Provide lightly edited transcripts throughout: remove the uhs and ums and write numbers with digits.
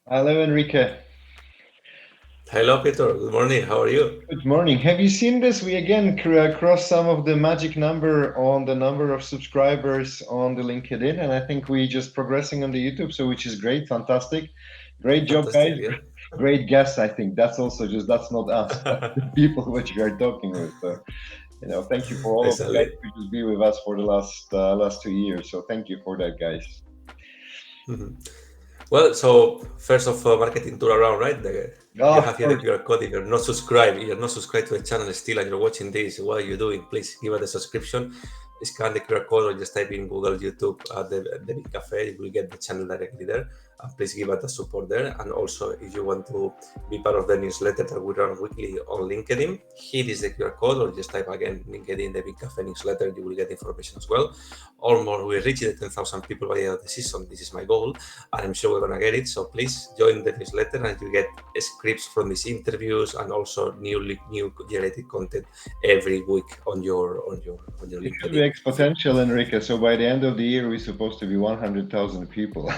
Hello, Enrique. Hello, Peter. Good morning. How are you? Good morning. Have you seen this? We again crossed some of the magic number on the number of subscribers on the LinkedIn, and I think we just progressing on the YouTube, so which is great, fantastic, great job, Fantastic, guys. yeah. Great guess. I think that's also just that's not us, that's the people which we are talking with. So thank you for all of the guys Exactly. who just be with us for the last 2 years. So thank you for that, guys. Mhm. Well, so first of marketing tour around, right? Oh, You of have here the course. QR code. If you're not subscribed to the channel still and you're watching this, what are you doing? Please give us a subscription. Scan the QR code or just type in Google, YouTube, the BIM Cafe. You will get the channel directly there. Please give us the support there. And also, if you want to be part of the newsletter that we run weekly on LinkedIn, here is the QR code, or just type again LinkedIn, the BIM Cafe newsletter. You will get information as well. Almost we reached the 10,000 people by the end of the season. This is my goal, and I'm sure we're gonna get it. So please join the newsletter, and you get scripts from these interviews and also new generated content every week on your It should be LinkedIn feed. exponential, Enrique. So by the end of the year, we're supposed to be 100,000 people.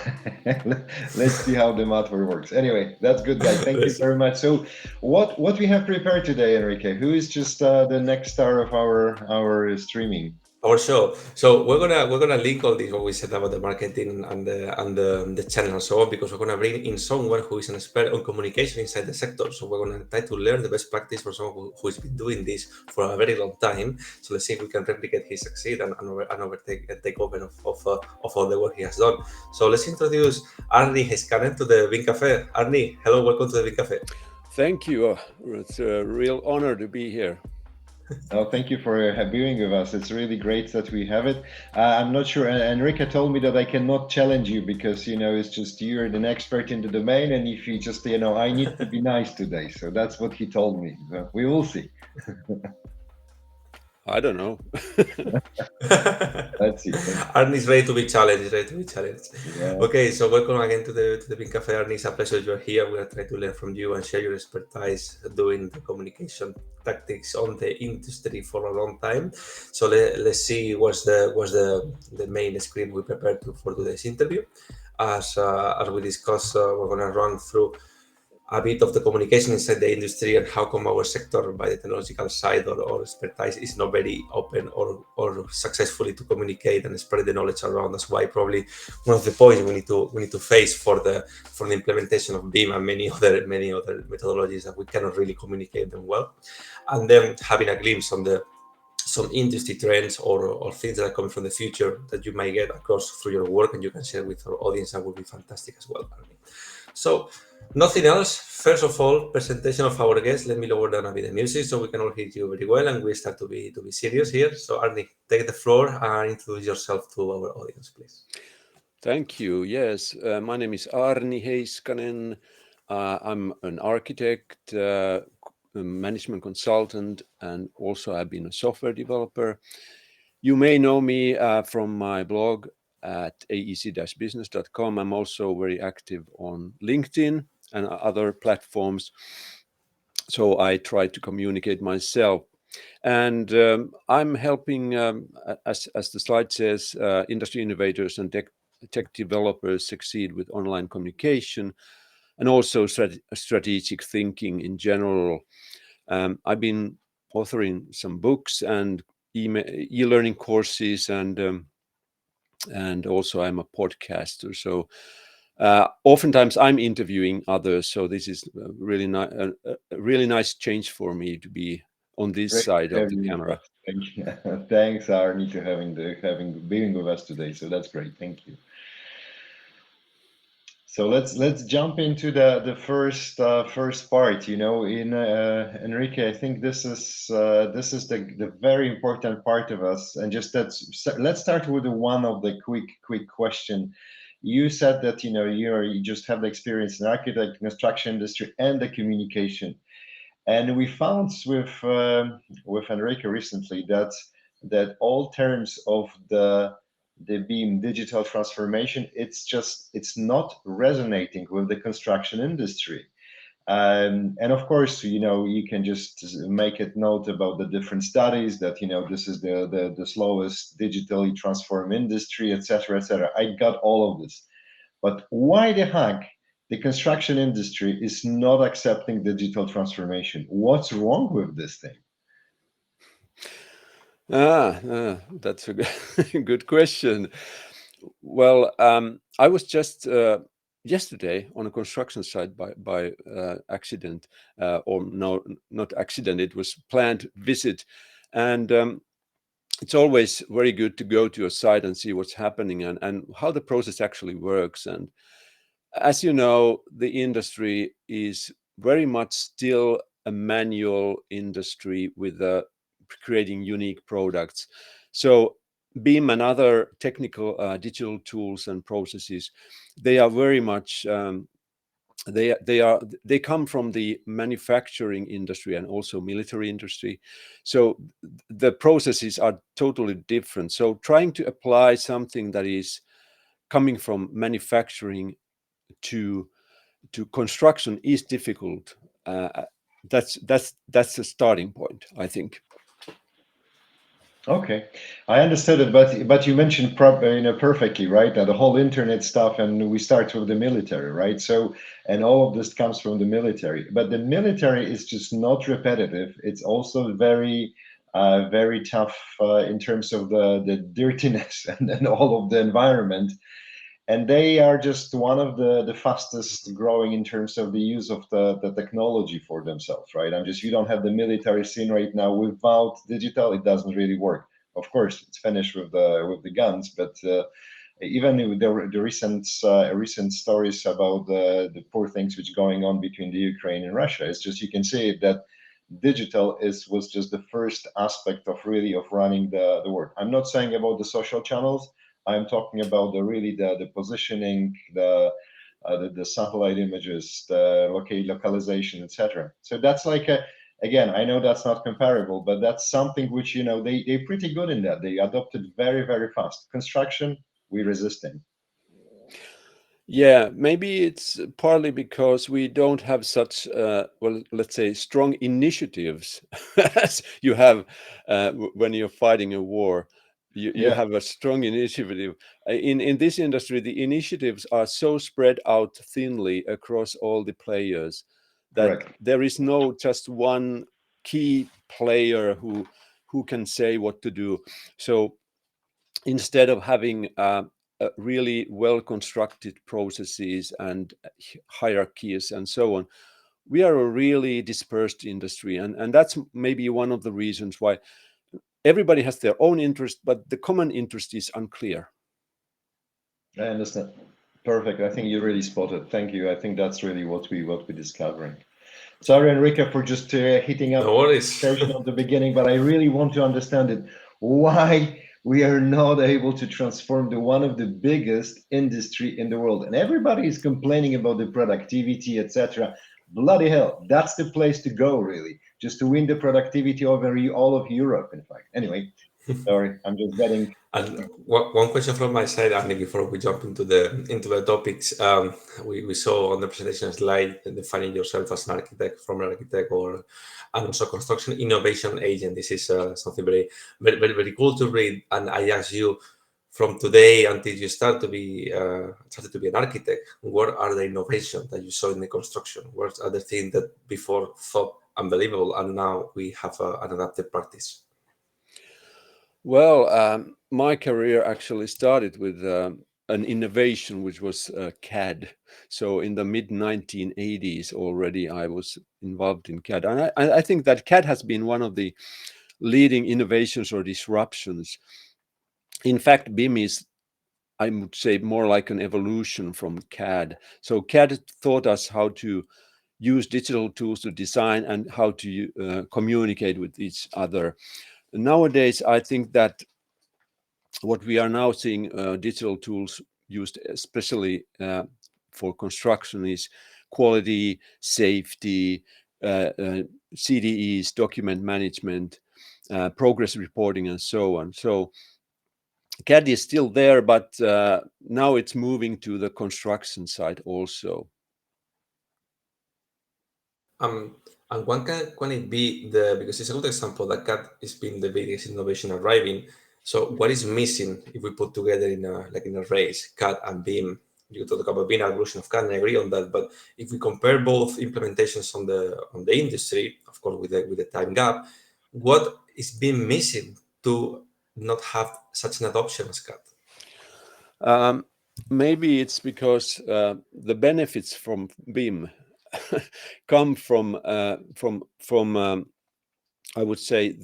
Let's see how the math works. Anyway, that's good, guys. Thank you Let's see. very much. So, what we have prepared today, Enrique? Who is just the next star of our streaming? Our show. So we're gonna link all this what we said about the marketing and the channel and so on, because we're gonna bring in someone who is an expert on communication inside the sector. So we're gonna try to learn the best practice from someone who's been doing this for a very long time. So let's see if we can replicate his succeed and overtake and take over of all the work he has done. So let's introduce Aarni Heiskanen to the BIM Cafe. Aarni, hello, welcome to the BIM Cafe. Thank you. It's a real honor to be here. Oh, thank you for being with us. It's really great that we have it. I'm not sure. Enrique told me that I cannot challenge you because it's just you're an expert in the domain, and if you just I need to be nice today. So that's what he told me. So we will see. I don't know. Let's see. Arnie is ready to be challenged. Ready to be challenged. Yeah. Okay, so welcome again to the BIM Cafe. Arnie, it's a pleasure you're here. We're trying to learn from you and share your expertise doing the communication tactics on the industry for a long time. So let's see what's the main screen we prepared for today's interview. As we discussed, we're gonna run through a bit of the communication inside the industry and how come our sector by the technological side or expertise is not very open or successfully to communicate and spread the knowledge around. That's why probably one of the points we need to face for the implementation of BIM and many other methodologies that we cannot really communicate them well. And then having a glimpse on some industry trends or things that are coming from the future that you might get across through your work and you can share with our audience. That would be fantastic as well. So, nothing else. First of all, presentation of our guest. Let me lower down a bit the music so we can all hear you very well and we start to be serious here. So, Arnie, take the floor and introduce yourself to our audience, please. Thank you. Yes, my name is Aarni Heiskanen. I'm an architect, a management consultant, and also I've been a software developer. You may know me from my blog at aec-business.com. I'm also very active on LinkedIn and other platforms. So I try to communicate myself. And I'm helping, as the slide says, industry innovators and tech developers succeed with online communication and also strategic thinking in general. I've been authoring some books and e-learning courses, and also I'm a podcaster. So oftentimes I'm interviewing others. So this is a really nice change for me to be on this Great side to of have the you with camera. us. Thank you. Thanks, Arnie, to having being with us today. So that's great. Thank you. So let's jump into the first part. In Enrique, I think this is the very important part of us, and just let's start with one of the quick question. You said that you just have the experience in architect, construction industry, and the communication, and we found with Enrique recently that all terms of the BIM digital transformation, it's not resonating with the construction industry. And of course, you can just make a note about the different studies that, this is the slowest digitally transformed industry, etc., etc. I got all of this. But why the heck the construction industry is not accepting digital transformation? What's wrong with this thing? That's a good question. Well, I was just yesterday on a construction site by accident, or no, not accident. It was planned visit, and it's always very good to go to a site and see what's happening and how the process actually works. And as you know, the industry is very much still a manual industry with creating unique products. So BIM and other technical digital tools and processes, they are very much they come from the manufacturing industry and also military industry. So the processes are totally different. So trying to apply something that is coming from manufacturing to construction is difficult. That's the starting point, I think. Okay, I understood it, but you mentioned perfectly, right? The whole internet stuff, and we start with the military, right? So, and all of this comes from the military, but the military is just not repetitive. It's also very tough in terms of the dirtiness and all of the environment. And they are just one of the fastest growing in terms of the use of the technology for themselves, right? You don't have the military scene right now without digital, it doesn't really work. Of course, it's finished with the guns, but even the recent stories about the poor things which going on between the Ukraine and Russia, it's just, you can see that digital was just the first aspect of running the work. I'm not saying about the social channels. I'm talking about the positioning, the satellite images, the localization, etc. So that's again, I know that's not comparable, but that's something which they're pretty good in that. They adopted very fast. Construction, we resisting. Yeah, maybe it's partly because we don't have such, well, let's say, strong initiatives as you have when you're fighting a war. You have a strong initiative. In this industry, the initiatives are so spread out thinly across all the players that Correct. there is no just one key player who can say what to do. So instead of having really well constructed processes and hierarchies and so on, we are a really dispersed industry, and that's maybe one of the reasons why everybody has their own interest, but the common interest is unclear. I understand. Perfect. I think you really spotted. Thank you. I think that's really what we're discovering. Sorry, Enrique, for just hitting up frustration at the beginning, but I really want to understand it. Why we are not able to transform one of the biggest industry in the world, and everybody is complaining about the productivity, etc. Bloody hell, that's the place to go, really, just to win the productivity over all of Europe. In fact, anyway. Sorry, I'm just getting. And one question from my side, Aarni, before we jump into the topics, we saw on the presentation slide defining yourself as an architect, from an architect, and also construction innovation agent. This is something very cool to read. And I ask you, from today until you started to be an architect, what are the innovations that you saw in the construction? What are the things that before thought unbelievable and now we have an adapted practice? Well, my career actually started with an innovation which was CAD. So in the mid 1980s already, I was involved in CAD, and I think that CAD has been one of the leading innovations or disruptions. In fact, BIM is, I would say, more like an evolution from CAD. So CAD taught us how to use digital tools to design and how to communicate with each other. Nowadays, I think that what we are now seeing digital tools used especially for construction is quality, safety, CDEs, document management, progress reporting, and so on. So CAD is still there, but now it's moving to the construction side also. And one can it be because it's a good example that CAD is being the biggest innovation arriving. So what is missing if we put together in a race CAD and BIM? You talk about being an evolution of CAD, and I agree on that. But if we compare both implementations on the industry, of course with the time gap, what is being missing to not have such an adoption as CAD? Maybe it's because the benefits from BIM come from I would say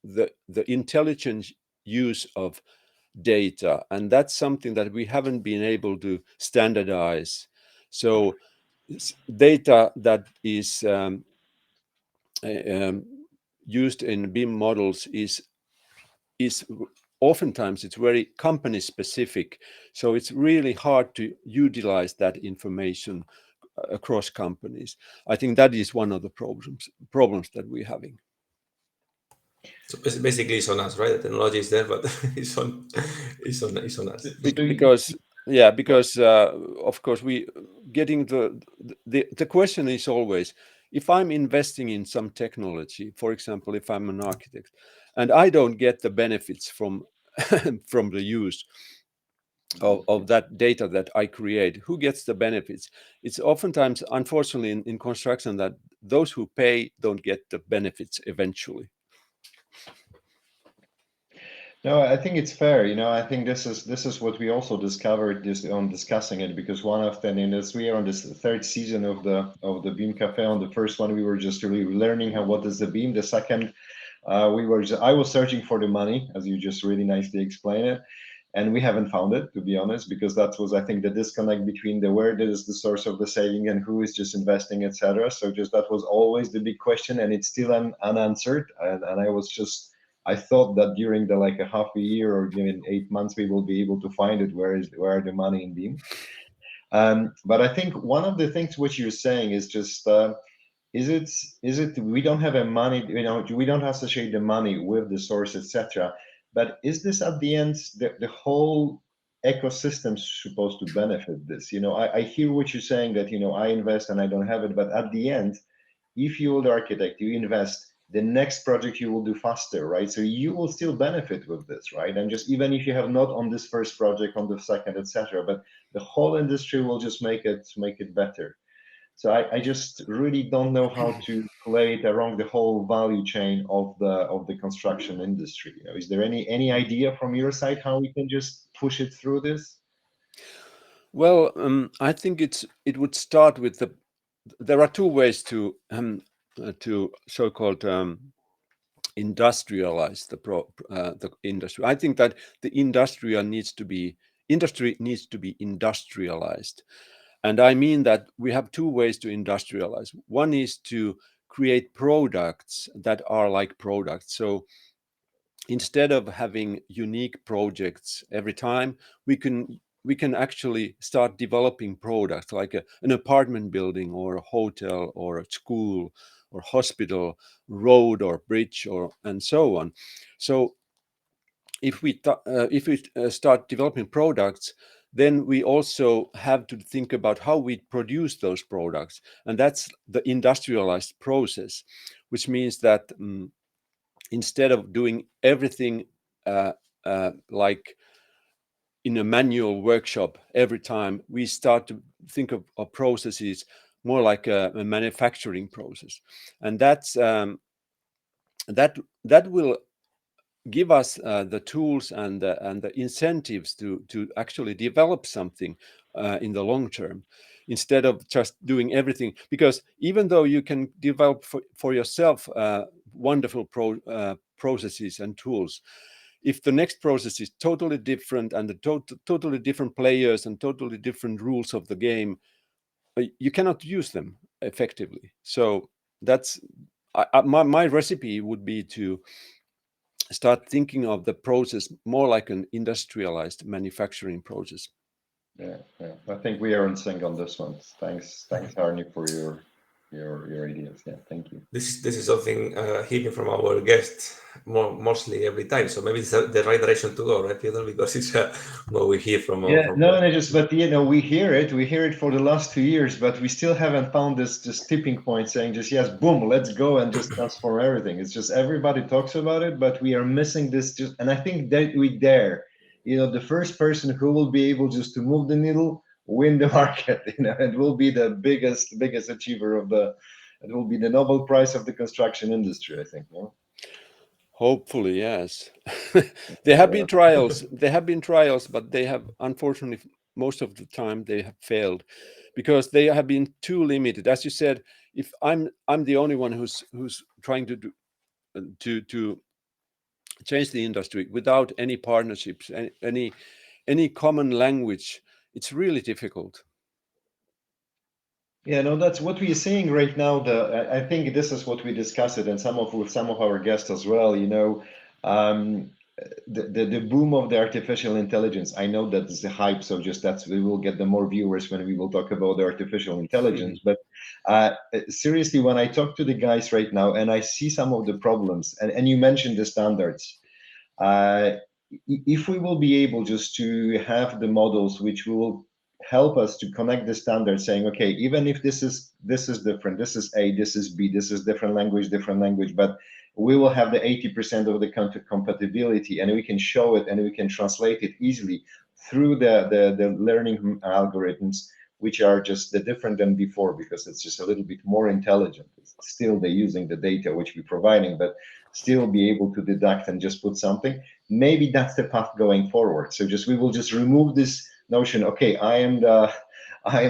the intelligent use of data, and that's something that we haven't been able to standardize. So data that is used in BIM models is oftentimes it's very company specific, so it's really hard to utilize that information across companies. I think that is one of the problems that we're having. So basically, it's on us, right? The technology is there, but it's on us. Because of course we getting the question is always, if I'm investing in some technology, for example, if I'm an architect and I don't get the benefits from from the use of that data that I create, who gets the benefits? It's oftentimes, unfortunately, in construction that those who pay don't get the benefits eventually. No, I think it's fair. I think this is what we also discovered just on discussing it, because one of the, we are on this third season of the BIM Cafe. On the first one, we were just really learning what is the BIM. The second, I was searching for the money, as you just really nicely explained it, and we haven't found it, to be honest, because that was, I think, the disconnect between where is the source of the saving and who is just investing, etc. So just that was always the big question, and it's still unanswered. And I thought that during the a half a year or even 8 months, we will be able to find it. Where are the money in BIM? But I think one of the things which you're saying is just, is it we don't have a money, we don't associate the money with the source, etc. But is this at the end, the whole ecosystem supposed to benefit this? I hear what you're saying, that I invest and I don't have it, but at the end, if you're the architect, you invest, the next project you will do faster, right? So you will still benefit with this, right? And just even if you have not on this first project, on the second, etc., but the whole industry will just make it better. So I just really don't know how to play it around the whole value chain of the construction industry. Is there any idea from your side how we can just push it through this? Well, I think it would start with there are two ways to so-called industrialize the industry. I think that the industry needs to be industrialized, and I mean that we have two ways to industrialize. One is to create products that are like products. So instead of having unique projects every time, we can actually start developing products like an apartment building or a hotel or a school or hospital, road or bridge, and so on. So if we start developing products, then we also have to think about how we produce those products, and that's the industrialized process, which means that instead of doing everything like in a manual workshop every time, we start to think of processes more like a manufacturing process, and that will give us the tools and the incentives to actually develop something in the long term, instead of just doing everything. Because even though you can develop for yourself wonderful processes and tools, if the next process is totally different and the totally different players and totally different rules of the game, you cannot use them effectively. So that's my recipe would be to start thinking of the process more like an industrialized manufacturing process. Yeah. I think we are in sync on this one. Thanks, Aarni, for your your ideas. Yeah, thank you. This is something hearing from our guests mostly every time. So maybe it's the right direction to go, right, Peter? Because it's what we hear from. Yeah, no, but we hear it for the last 2 years, but we still haven't found this just tipping point saying just yes, boom, let's go and just transform everything. It's just everybody talks about it, but we are missing this just, and I think that we dare, the first person who will be able just to move the needle, win the market, it will be the biggest achiever it will be the Nobel Prize of the construction industry, I think. Hopefully, yes. There have been trials. There have been trials, but they have, unfortunately, most of the time they have failed because they have been too limited. As you said, if I'm the only one who's trying to do, to change the industry without any partnerships, any common language, it's really difficult. Yeah, no, that's what we are seeing right now. I think this is what we discussed it, and with some of our guests as well. Um, the boom of the artificial intelligence. I know that is the hype, so just we will get the more viewers when we will talk about the artificial intelligence. But seriously, when I talk to the guys right now, and I see some of the problems, and you mentioned the standards. Uh, if we will be able just to have the models which will help us to connect the standards, saying, okay, even if this is different, this is A, this is B, this is different language, but we will have the 80% of the compatibility, and we can show it and we can translate it easily through the learning algorithms, which are just the different than before, because it's just a little bit more intelligent. It's still they're using the data which we're providing, but still be able to deduct and just put something. Maybe that's the path going forward. So we will just remove this notion. Okay, I am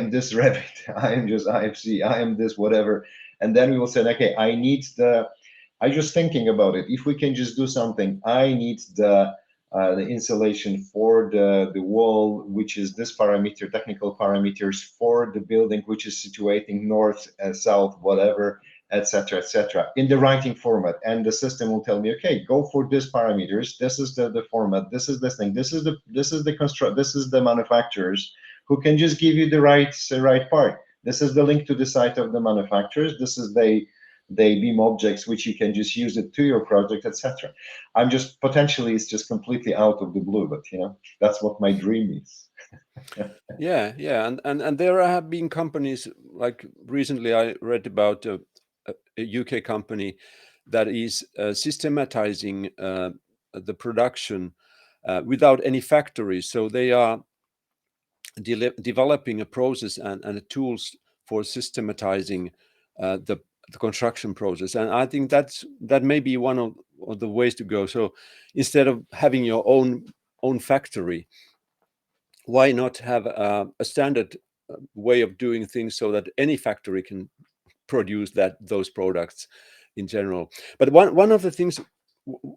this Revit, I am just IFC, I am this whatever, and then we will say, okay, I just thinking about it. If we can just do something, I need the insulation for the wall, which is this parameter, technical parameters for the building, which is situating north and south, whatever, etc., in the writing format, and the system will tell me, okay, go for this parameters. This is the format. This is this thing. This is the manufacturers who can just give you the right part. This is the link to the site of the manufacturers. This is the BIM objects which you can just use it to your project, etc. I'm just potentially it's just completely out of the blue, but that's what my dream is. Yeah, and there have been companies like recently I read about a UK company that is systematizing the production without any factories. So they are developing a process and tools for systematizing the construction process, and I think that may be one of the ways to go. So instead of having your own factory, why not have a standard way of doing things so that any factory can produce those products in general? But one of the things,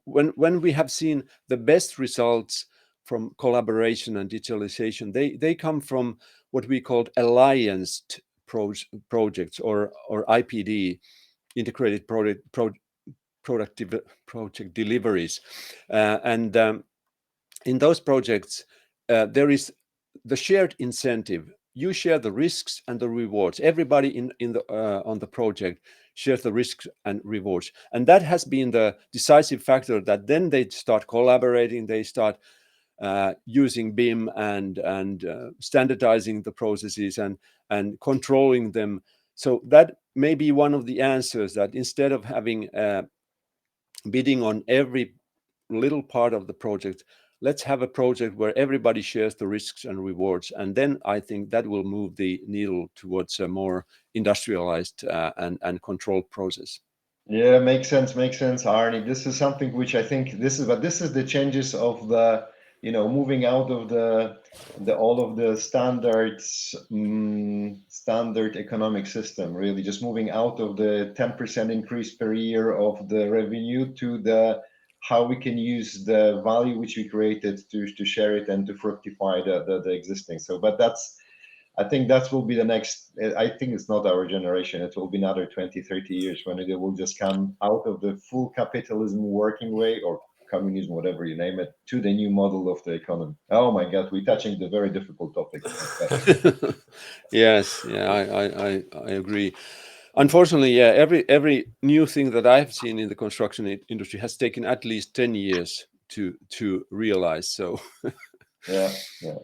when we have seen the best results from collaboration and digitalization, they come from what we called allianced projects or IPD, integrated project deliveries, and in those projects there is the shared incentive. You share the risks and the rewards. Everybody in the on the project shares the risks and rewards, and that has been the decisive factor that then they start collaborating. They start using BIM and standardizing the processes and controlling them. So that may be one of the answers, that instead of having bidding on every little part of the project, let's have a project where everybody shares the risks and rewards, and then I think that will move the needle towards a more industrialized and controlled process. Yeah, makes sense, Arnie. This is something which I think this is the changes of the moving out of the all of the standards, standard economic system, really just moving out of the 10% increase per year of the revenue to the how we can use the value which we created to share it and to fructify the existing. So, but I think that will be the next. I think it's not our generation. It will be another 20, 30 years when it will just come out of the full capitalism working way, or communism, whatever you name it, to the new model of the economy. Oh my God, we're touching the very difficult topic. Yes, yeah, I agree. Unfortunately, yeah, every new thing that I've seen in the construction industry has taken at least 10 years to realize. So Yeah, yeah.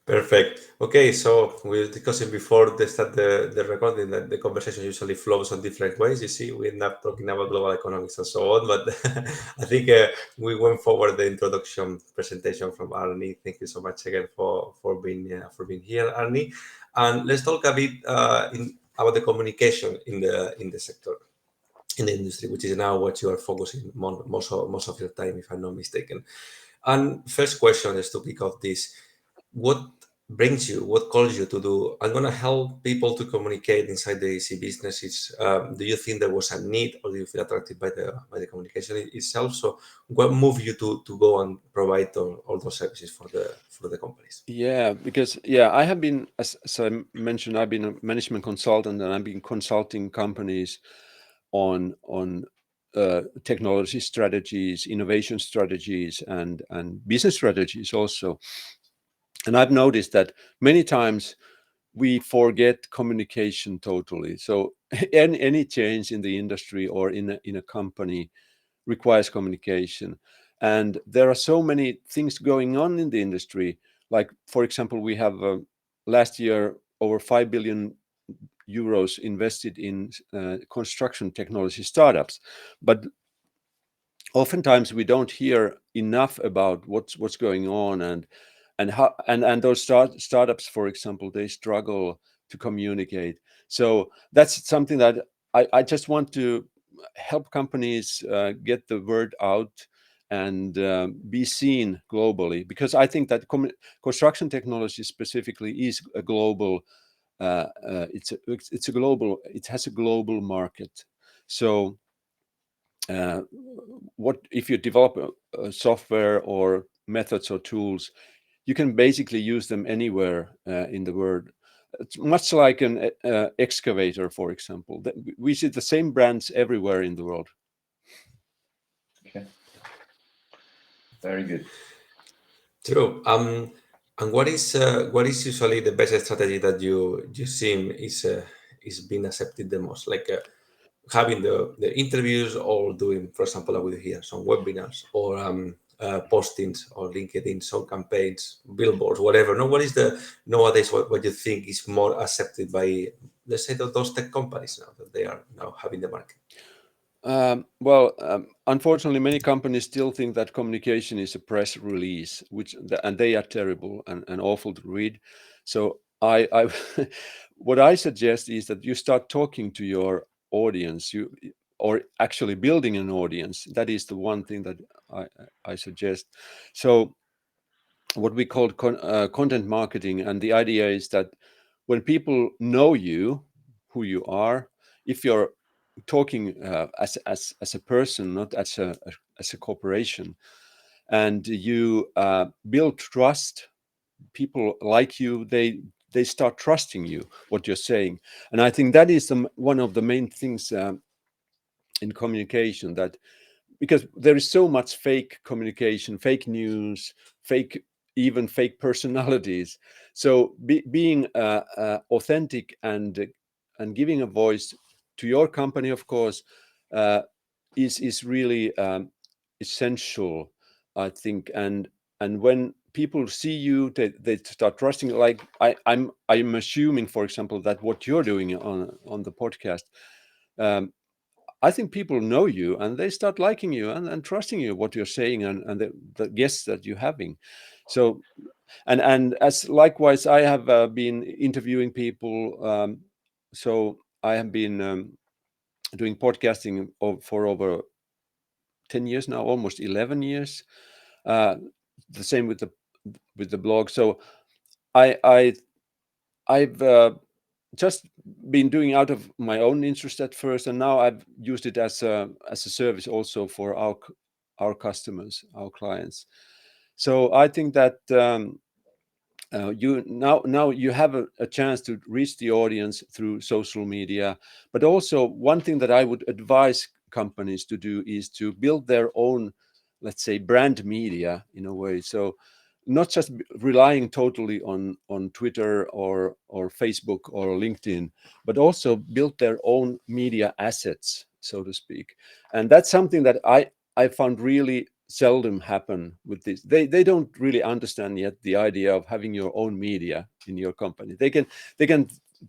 Perfect. Okay, so we were discussing before they start the recording that the conversation usually flows on different ways. You see, we end up talking about global economics and so on, but I think we went forward the introduction presentation from Aarni. Thank you so much again for being here, Aarni. And let's talk a bit about the communication in the sector, in the industry, which is now what you are focusing on most of your time, if I'm not mistaken. And first question is to kick off this: what what calls you to do? I'm going to help people to communicate inside the AC businesses. Do you think there was a need, or do you feel attracted by the communication itself? So what moved you to go and provide all those services for the companies? yeah, because yeah, I have been, as I mentioned, I've been a management consultant, and I've been consulting companies on technology strategies, innovation strategies, and business strategies also. And I've noticed that many times we forget communication totally. So any change in the industry or in a company requires communication. And there are so many things going on in the industry. Like, for example, we have last year over 5 billion euros invested in construction technology startups. But oftentimes we don't hear enough about what's going on, and how and those startups, for example, they struggle to communicate. So that's something that I just want to help companies get the word out and be seen globally, because I think that construction technology specifically is a global it's a global, it has a global market. So what if you develop a software or methods or tools, you can basically use them anywhere in the world. It's much like an excavator, for example. We see the same brands everywhere in the world. Okay. Very good. True. And what is usually the best strategy that you see is being accepted the most? Like having the interviews, or doing, for example, I would hear some webinars, or postings or LinkedIn, some campaigns, billboards, whatever. No, what is the nowadays what you think is more accepted by, let's say, those tech companies now that they are now having the market? Unfortunately, many companies still think that communication is a press release, and they are terrible and awful to read. So I what I suggest is that you start talking to your audience, or actually building an audience. That is the one thing that I suggest. So what we call content marketing, and the idea is that when people know you, who you are, if you're talking as a person, not as a corporation, and you build trust, people like you, they start trusting you, what you're saying. And I think that is one of the main things in communication, that because there is so much fake communication, fake news, even fake personalities. So being authentic and giving a voice to your company, of course, uh, is really essential, I think. And when people see you, they start trusting. Like I'm assuming, for example, that what you're doing on the podcast. Um, I think people know you, and they start liking you and trusting you, what you're saying, and the guests that you're having. So, and as likewise, I have been interviewing people. So I have been doing podcasting for over 10 years now, almost 11 years. Uh, the same with the blog. So I've just been doing out of my own interest at first, and now I've used it as a service also for our customers, our clients. So I think that you now you have a chance to reach the audience through social media. But also, one thing that I would advise companies to do is to build their own, let's say, brand media in a way. So not just relying totally on Twitter or Facebook or LinkedIn, but also build their own media assets, so to speak. And that's something that I found really seldom happen with this. They don't really understand yet the idea of having your own media in your company. They can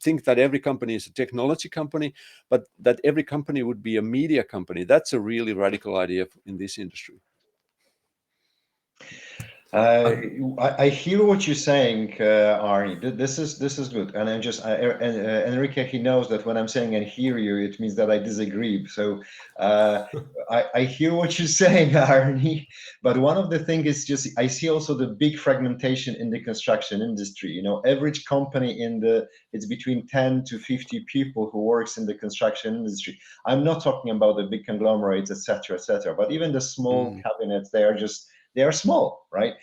think that every company is a technology company, but that every company would be a media company. That's a really radical idea in this industry. I hear what you're saying, Aarni. This is good, and I'm just Enrique. He knows that when I'm saying "I hear you," it means that I disagree. So I hear what you're saying, Aarni. But one of the things is just I see also the big fragmentation in the construction industry. You know, average company it's between 10 to 50 people who works in the construction industry. I'm not talking about the big conglomerates, etc., etc. But even the small cabinets, they are small, right?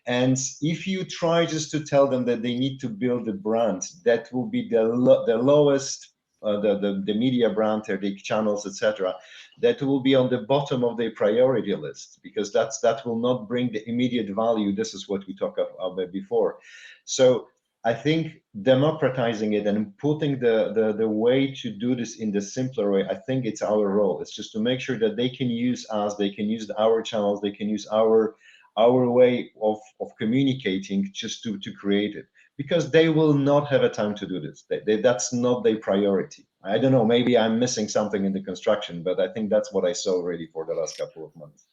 And if you try just to tell them that they need to build a brand, that will be the lowest, the media brand, their big channels, etc. That will be on the bottom of their priority list, because that will not bring the immediate value. This is what we talked about before. So I think democratizing it and putting the way to do this in the simpler way, I think it's our role. It's just to make sure that they can use us, they can use our channels, they can use our way of communicating just to create it, because they will not have a time to do this. That's not their priority. I don't know, maybe I'm missing something in the construction, but I think that's what I saw already for the last couple of months.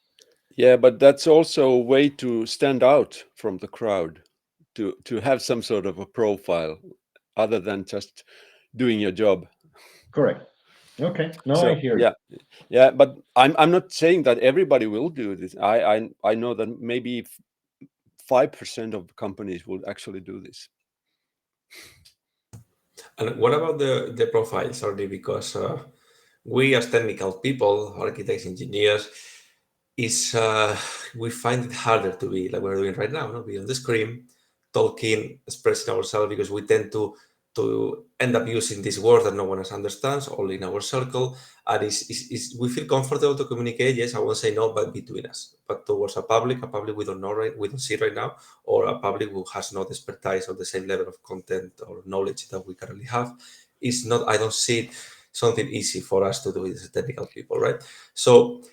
Yeah, but that's also a way to stand out from the crowd, to have some sort of a profile other than just doing your job. Correct. Okay. No, So, I hear yeah, yeah, but I'm not saying that everybody will do this. I know that maybe 5% of companies will actually do this. And what about the profiles, Ardi? Because we as technical people, architects, engineers, we find it harder to be like we're doing right now, be on the screen, talking, expressing ourselves, because we tend to end up using these words that no one else understands, only in our circle. And we feel comfortable to communicate. Yes, I won't say no, but between us. But towards a public we don't know, we don't see right now, or a public who has not expertise or the same level of content or knowledge that we currently have, is not. I don't see it something easy for us to do as technical people, right? So.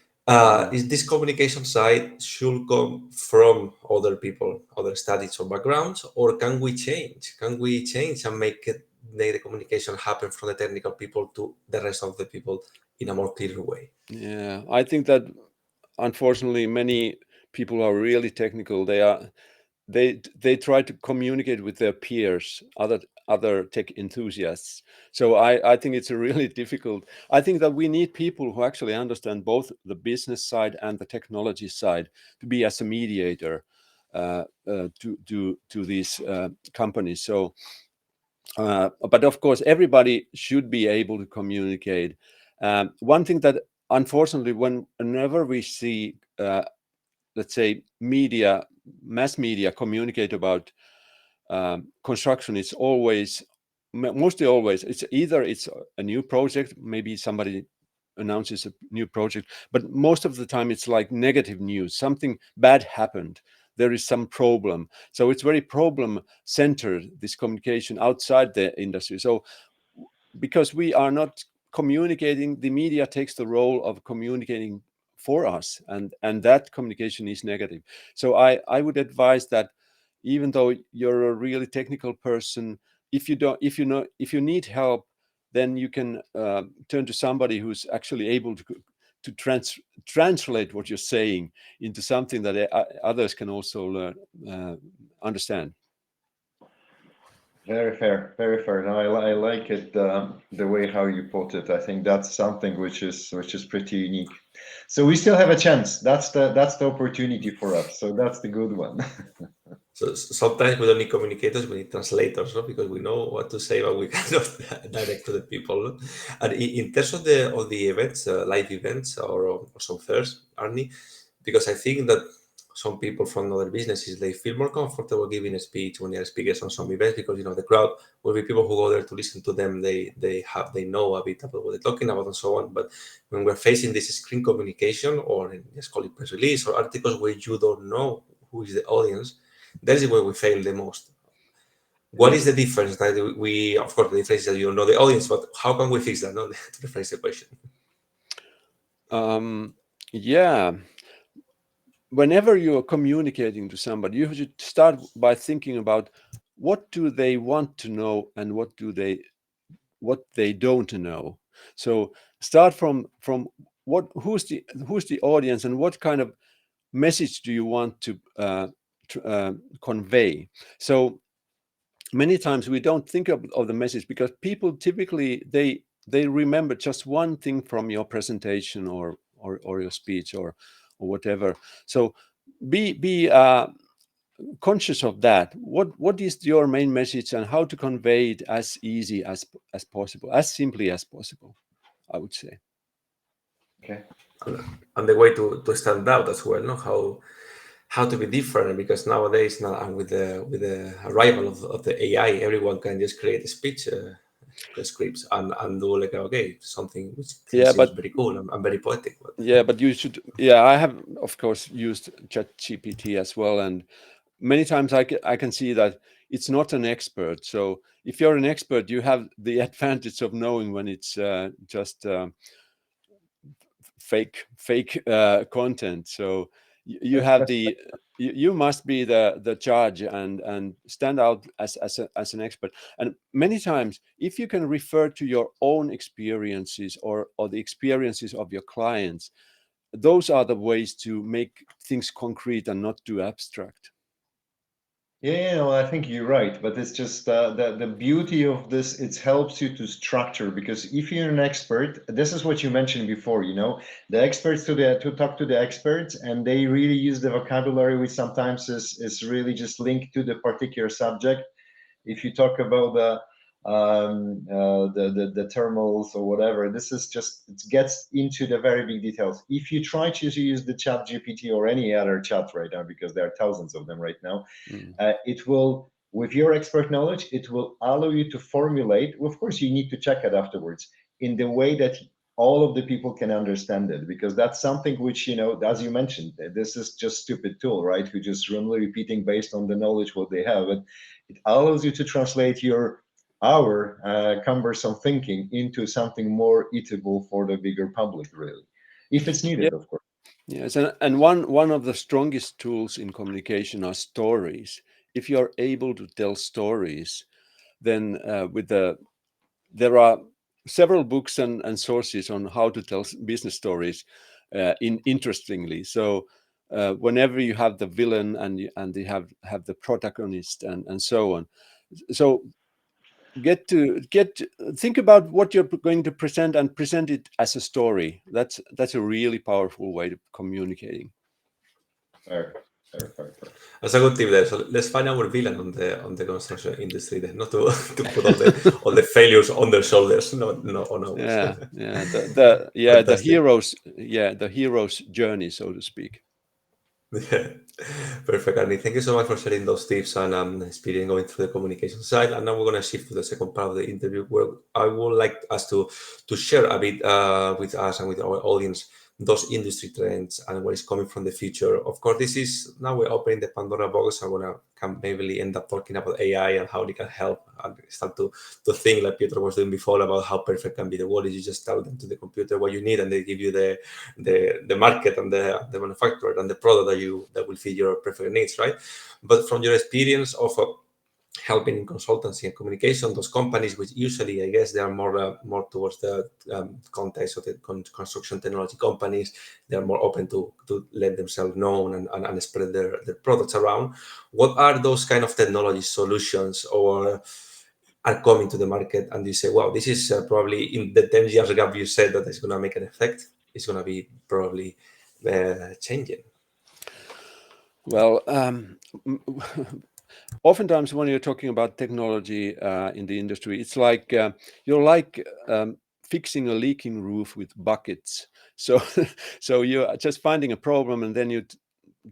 Is this communication side should come from other people, other studies or backgrounds, or can we change? Can we change and make the communication happen from the technical people to the rest of the people in a more clear way? Yeah, I think that unfortunately many people are really technical. They try to communicate with their peers, other tech enthusiasts. So I think it's a really difficult. I think that we need people who actually understand both the business side and the technology side to be as a mediator to these companies. So, but of course, everybody should be able to communicate. One thing that unfortunately, whenever we see, let's say, mass media communicate about construction, it's mostly always, it's either it's a new project, maybe somebody announces a new project, but most of the time it's like negative news. Something bad happened. There is some problem. So it's very problem centered, this communication outside the industry. So because we are not communicating, the media takes the role of communicating for us, and that communication is negative. So I would advise that even though you're a really technical person, if you need help, then you can turn to somebody who's actually able to translate what you're saying into something that others can also learn, understand. Very fair, very fair. No, I like it, the way how you put it. I think that's something which is pretty unique. So we still have a chance. That's the opportunity for us. So that's the good one. So sometimes we don't need communicators, we need translators, no? Because we know what to say, but we cannot direct to the people. No? And in terms of the events, live events or some fairs, Arni, because I think that some people from other businesses, they feel more comfortable giving a speech when they are speakers on some events, because the crowd will be people who go there to listen to them. They know a bit about what they're talking about and so on. But when we're facing this screen communication, or let's call it press release or articles where you don't know who is the audience, That is where we fail the most. What is the difference that we, of course, the difference is that you know the audience, but how can we fix that? No, to rephrase the question. Yeah. Whenever you are communicating to somebody, you should start by thinking about what do they want to know and what they don't know. So start from who's the audience and what kind of message do you want to convey. So many times we don't think of the message because people typically they remember just one thing from your presentation or your speech or whatever. So be conscious of that. What is your main message and how to convey it as easy as possible, as simply as possible, I would say. Okay. And the way to stand out as well, no? How to be different, because nowadays now, and with the arrival of the AI, everyone can just create a speech scripts and do like, okay, something which seems very cool and very poetic. But you should. Yeah, I have of course used ChatGPT as well, and many times I can see that it's not an expert. So if you're an expert, you have the advantage of knowing when it's just fake content. So you have the you must be the judge and stand out as an expert. And many times, if you can refer to your own experiences or the experiences of your clients, those are the ways to make things concrete and not too abstract. Yeah, no, I think you're right, but it's just the beauty of this. It helps you to structure, because if you're an expert, this is what you mentioned before. The experts to talk to the experts, and they really use the vocabulary which sometimes is really just linked to the particular subject. If you talk about the thermals or whatever, this is just, it gets into the very big details. If you try to use the chat GPT or any other chat right now, because there are thousands of them right now, it will, with your expert knowledge, it will allow you to formulate. Of course, you need to check it afterwards in the way that all of the people can understand it, because that's something which, as you mentioned, this is just stupid tool, right? Who just randomly repeating based on the knowledge what they have. But it allows you to translate our cumbersome thinking into something more eatable for the bigger public, really, if it's needed, of course. Yes, and one of the strongest tools in communication are stories. If you're able to tell stories, then there are several books and sources on how to tell business stories interestingly. So whenever you have the villain and they have the protagonist and so on. So think about what you're going to present and present it as a story. That's a really powerful way of communicating. Fair. That's a good tip there. So let's find our villain on the construction industry then, not to put all the failures on their shoulders, no on ours. The hero's journey, so to speak. Yeah, perfect, Aarni. Thank you so much for sharing those tips and experience going through the communication side. And now we're going to shift to the second part of the interview, where I would like us to share a bit with us and with our audience those industry trends and where it's coming from the future. Of course, this is now we're opening the Pandora box. I'm gonna maybe end up talking about AI and how they can help, and start to think like Pietro was doing before about how perfect can be the world. You just tell them to the computer what you need, and they give you the market and the manufacturer and the product that will fit your perfect needs, right? But from your experience of helping in consultancy and communication, those companies, which usually, I guess, they are more towards the context of the construction technology companies, they are more open to let themselves known and spread their products around. What are those kind of technology solutions or are coming to the market, and you say, wow, this is probably in the 10 years gap you said that it's going to make an effect, it's going to be probably changing? Well, oftentimes when you're talking about technology in the industry, it's like you're like fixing a leaking roof with buckets. So so you're just finding a problem, and then you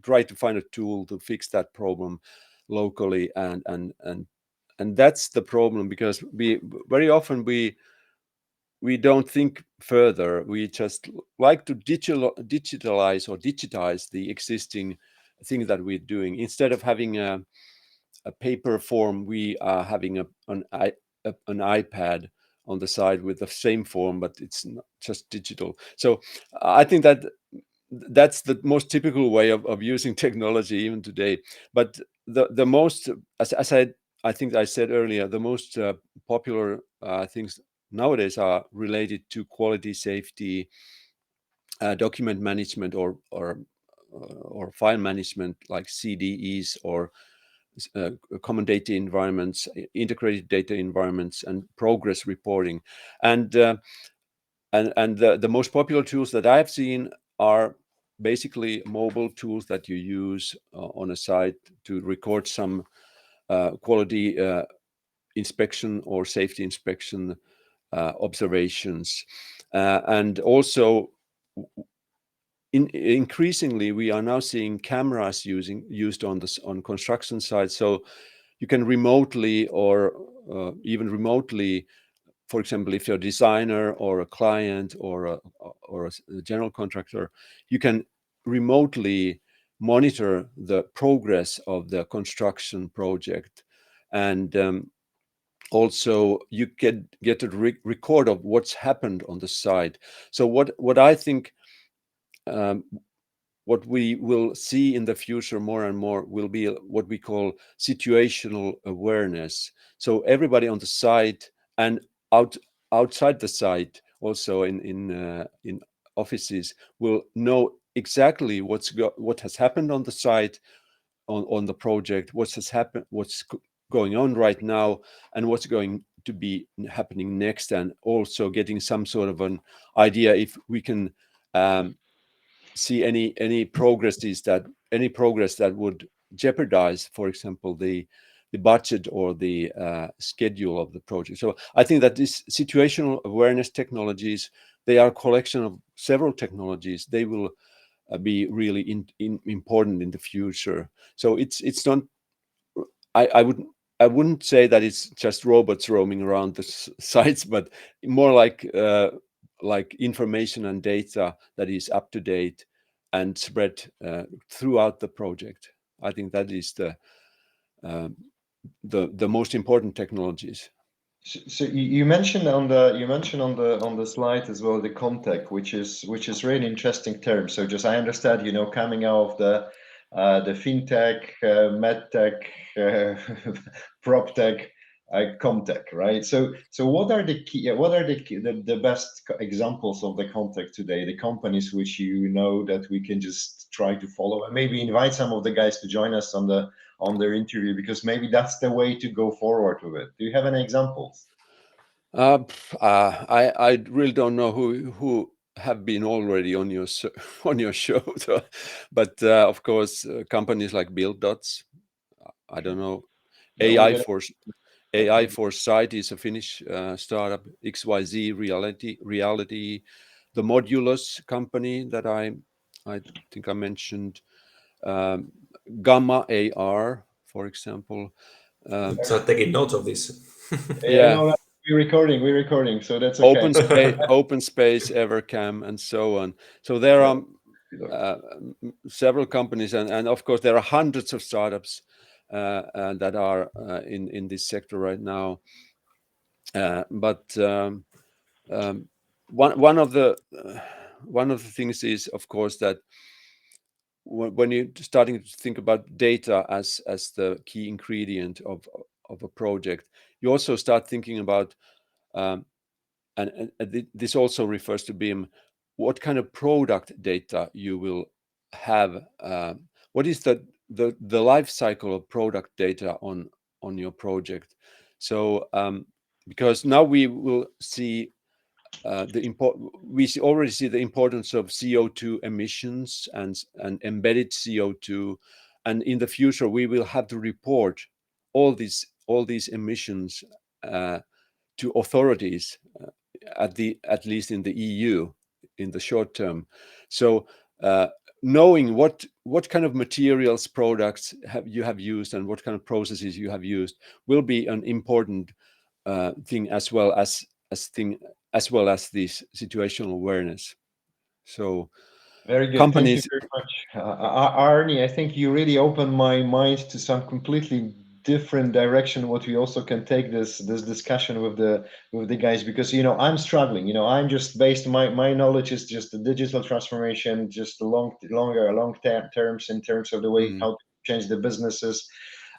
try to find a tool to fix that problem locally, and that's the problem, because we very often we don't think further. We just like to digitalize or digitize the existing thing that we're doing. Instead of having a paper form, we are having an iPad on the side with the same form, but it's not just digital. So I think that that's the most typical way of using technology even today. But the most, as I think I said earlier, the most popular things nowadays are related to quality, safety, document management, or file management, like CDEs, or common data environments, integrated data environments, and progress reporting. And the most popular tools that I've seen are basically mobile tools that you use on a site to record some quality inspection or safety inspection observations. And also, increasingly, we are now seeing cameras used on construction sites. So you can remotely, or even remotely, for example, if you're a designer or a client or a general contractor, you can remotely monitor the progress of the construction project. And also you get a record of what's happened on the site. So what I think, what we will see in the future more and more will be what we call situational awareness. So everybody on the site and outside the site, also in offices, will know exactly what has happened on the site, on the project, what has happened, what's going on right now, and what's going to be happening next, and also getting some sort of an idea if we can see any progress that would jeopardize, for example, the budget or the schedule of the project. So I think that these situational awareness technologies, they are a collection of several technologies. They will be really important in the future. So it's not, I wouldn't say that it's just robots roaming around the sites, but more like information and data that is up to date and spread throughout the project. I think that is the most important technologies. So you mentioned on the slide as well the contact, which is really interesting term. So just I understand, coming out of the fintech, medtech, proptech, comtech, right? So what are the best examples of the contact today? The companies which that we can just try to follow, and maybe invite some of the guys to join us on their interview, because maybe that's the way to go forward with it. Do you have any examples? I really don't know who have been already on your show, so, but of course, companies like BuildDots. I don't know. AI for Site is a Finnish startup. XYZ Reality, the Modulus company that I think I mentioned, Gamma AR, for example. So taking notes of this. Yeah. No, we're recording, so that's okay. OpenSpace, Evercam, and so on. So there are several companies, and of course there are hundreds of startups that are in this sector right now. But one of the things is, of course, that when you're starting to think about data as the key ingredient of a project, you also start thinking about, and this also refers to BIM, what kind of product data you will have. What is the life cycle of product data on your project? So because now we will see we already see the importance of CO2 emissions and embedded CO2, and in the future we will have to report all these emissions to authorities, at least in the EU, in the short term. So knowing what kind of materials, products you have used, and what kind of processes you have used will be an important thing, as well as this situational awareness. So Very good. companies. Thank you very much. Arnie, I think you really opened my mind to some completely different direction what we also can take this discussion with the guys, because I'm struggling. I'm just based my knowledge is just the digital transformation, just the long terms in terms of the way how to change the businesses.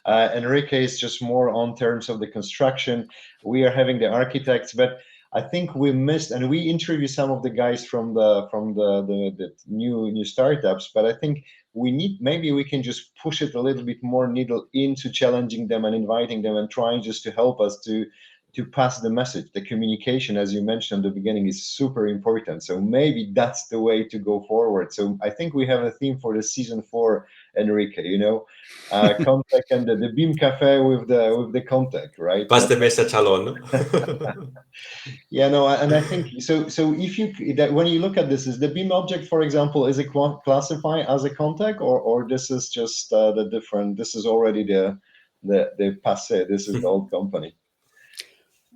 Enrique is just more on terms of the construction. We are having the architects, but I think we missed, and we interviewed some of the guys from the new startups. But I think maybe we can just push it a little bit more needle into challenging them and inviting them and trying just to help us to pass the message. The communication, as you mentioned at the beginning, is super important. So maybe that's the way to go forward. So I think we have a theme for the season 4, Enrique. Contact and the BIM Cafe with the contact, right? Pass the message along. Yeah, no, and I think so. So if when you look at this, is the BIM object, for example, is it classified as a contact, or this is just the different? This is already the passé. This is the old company.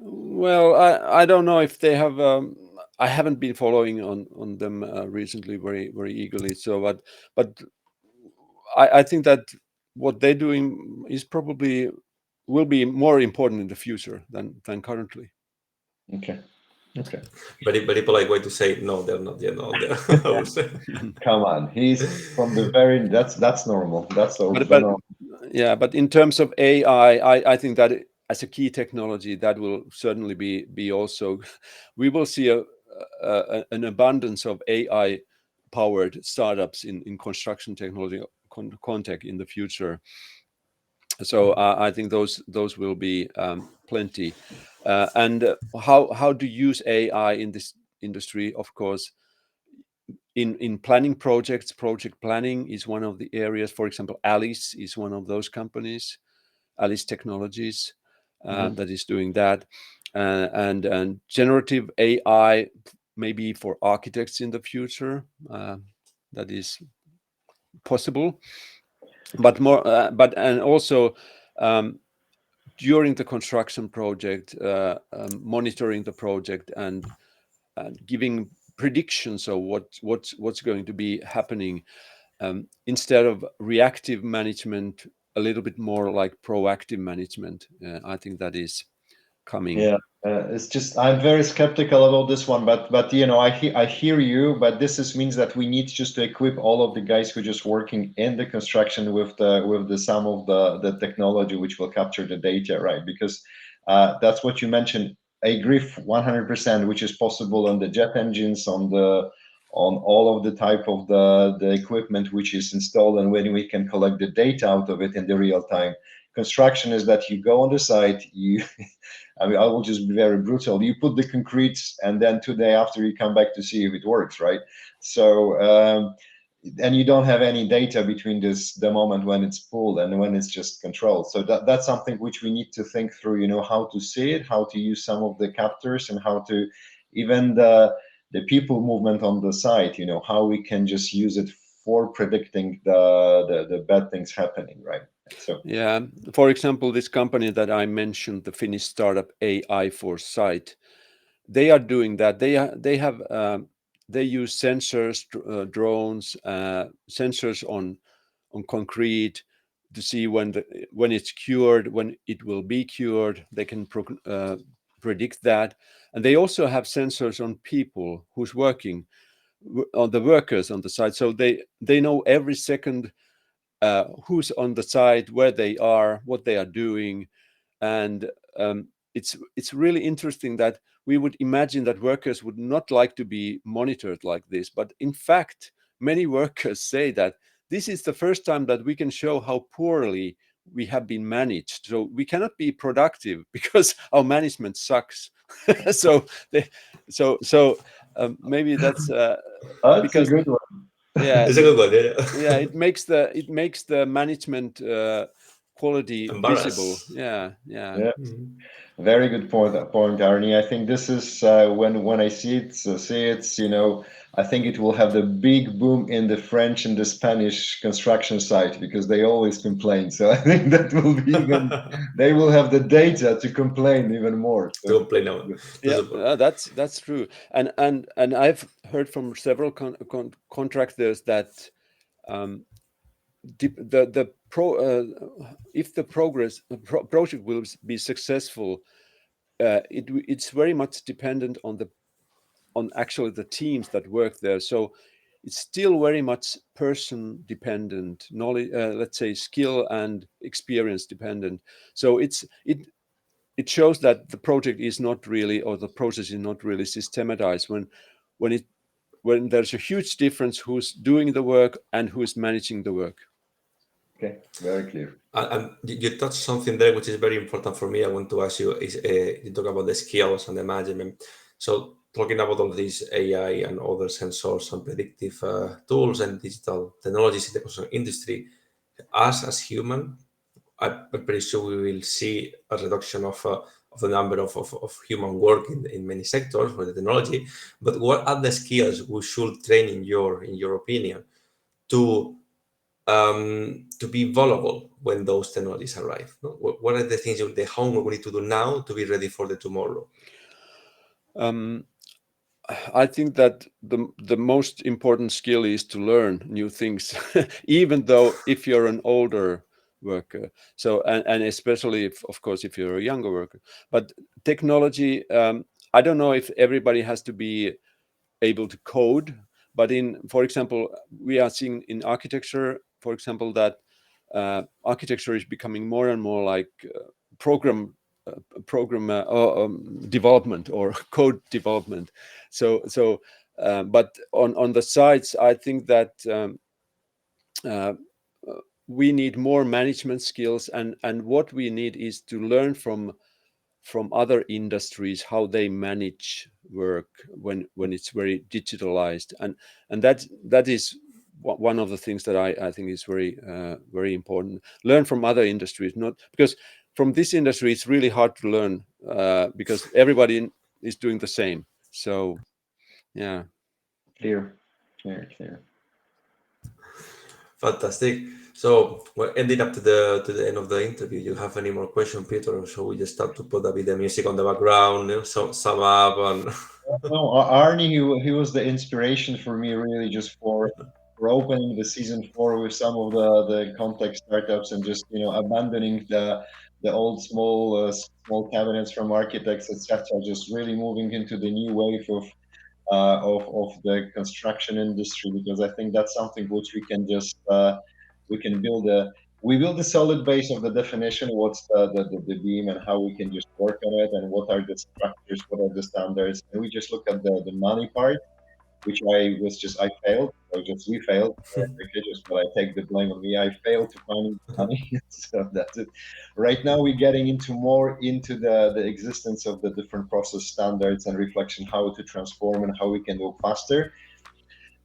Well, I don't know if they have. I haven't been following on them recently very eagerly. So, but I think that what they're doing is probably will be more important in the future than currently. Okay. Very polite way to say no, they're not yet on there. I would say. Come on, he's from the very. That's normal. That's but normal. Yeah, but in terms of AI, I think that as a key technology, that will certainly be also. We will see an abundance of AI powered startups in construction technology contact in the future. So I think those will be plenty. And how to use AI in this industry, of course, in planning projects. Project planning is one of the areas. For example, Alice is one of those companies, Alice Technologies, that is doing that. And generative AI maybe for architects in the future, that is possible. But also during the construction project, monitoring the project and giving predictions of what's going to be happening, instead of reactive management, a little bit more like proactive management. I think that is coming. Yeah, it's just I'm very skeptical about this one, but I hear you, but this means that we need just to equip all of the guys who are just working in the construction with the some of the technology which will capture the data, right? Because that's what you mentioned. I agree 100%, which is possible on the jet engines, on all of the type of the equipment which is installed, and when we can collect the data out of it in the real time. Construction is that you go on the site, I mean, I will just be very brutal. You put the concrete, and then 2 days after you come back to see if it works, right? So, and you don't have any data between the moment when it's pulled and when it's just controlled. So that's something which we need to think through. How to see it, how to use some of the captors, and how to even the people movement on the site. How we can just use it for predicting the bad things happening, right? So yeah, for example, this company that I mentioned, the Finnish startup AI for Site, they are doing that. They use sensors, drones, sensors on concrete to see when it's cured, when it will be cured. They can predict that, and they also have sensors on people who's working, on the workers on the site, so they know every second who's on the site, where they are, what they are doing. And it's really interesting that we would imagine that workers would not like to be monitored like this, but in fact many workers say that this is the first time that we can show how poorly we have been managed, so we cannot be productive because our management sucks. so maybe that's because a good one. Yeah, it's a good one. Yeah. yeah, it makes the management quality visible. Embarrassed. Yeah. Mhm. Very good point, Arnie. I think this is when I see it, I think it will have the big boom in the French and the Spanish construction site because they always complain. So I think that will be even they will have the data to complain even more. To So complain now. To Yeah, support. that's true. And I've heard from several contractors that if the project will be successful, it's very much dependent on actually the teams that work there. So it's still very much person dependent, knowledge, let's say skill and experience dependent. So it shows that the project is not really, or the process is not really systematized when there's a huge difference who's doing the work and who's managing the work. okay, very clear. And you touched something there which is very important for me. I want to ask you is you talk about the skills and the management. So talking about all these AI and other sensors and predictive tools and digital technologies in the construction industry, us as human, I'm pretty sure we will see a reduction of the number of human work in many sectors with the technology. But what are the skills we should train in your opinion to be valuable when those technologies arrive? No? What are the things, the homework we need to do now to be ready for the tomorrow? Um, I think that the most important skill is to learn new things, even though if you're an older worker. So and especially if, of course, if you're a younger worker. But technology, I don't know if everybody has to be able to code, but for example, we are seeing in architecture, for example, that architecture is becoming more and more like program development or code development. But on the sides, I think that uh, we need more management skills, and what we need is to learn from other industries how they manage work when it's very digitalized, and that is one of the things that I think is very important. Learn from other industries, not because from this industry it's really hard to learn because everybody is doing the same. So yeah. Clear, clear. Fantastic. So we're ending up to the end of the interview. You have any more questions, Peter, or shall we just start to put a bit of music on the background, so sum up and No, Arnie, he was the inspiration for me, really, just for opening the season 4 with some of the complex startups and just abandoning the old small cabinets from architects, etc. Just really moving into the new wave of the construction industry, because I think that's something which we can build we build a solid base of the definition, what's the beam and how we can just work on it, and what are the structures, what are the standards, and we just look at the money part, which I failed. So just we failed. Okay, just but I take the blame on me. I failed to find money. So that's it. Right now we're getting more into the existence of the different process standards and reflection, how to transform and how we can go faster.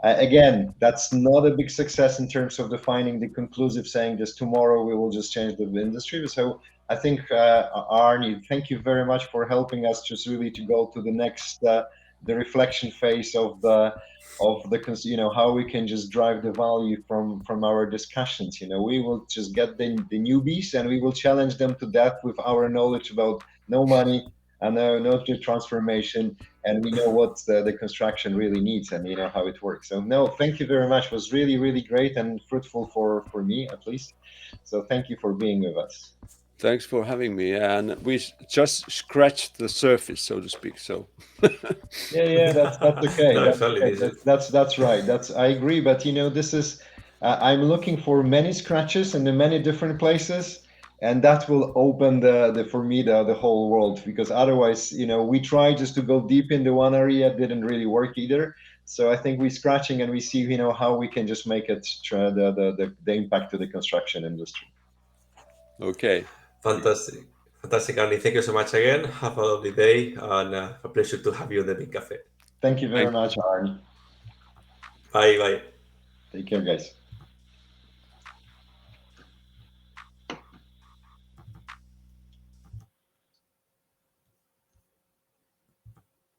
Again, that's not a big success in terms of defining the conclusive saying this tomorrow we will just change the industry. So I think, Arnie, thank you very much for helping us just really to go to the next, the reflection phase of how we can just drive the value from our discussions. We will just get the newbies and we will challenge them to death with our knowledge about no money and no transformation, and we know what the construction really needs and how it works. So no, thank you very much. It was really, really great and fruitful for me at least. So thank you for being with us. Thanks for having me, and we just scratched the surface, so to speak. So Yeah, that's okay. no, That's exactly. okay. That's right. I agree. But this is I'm looking for many scratches in the many different places, and that will open the for me the whole world. Because otherwise, we try just to go deep into one area, it didn't really work either. So I think we're scratching and we see how we can just make it the impact to the construction industry. okay. Fantastic. Fantastic, Andy. Thank you so much again. Have a lovely day and a pleasure to have you in the BIM Cafe. Thank you very Thank much, Arnie. Bye bye. Take care, guys.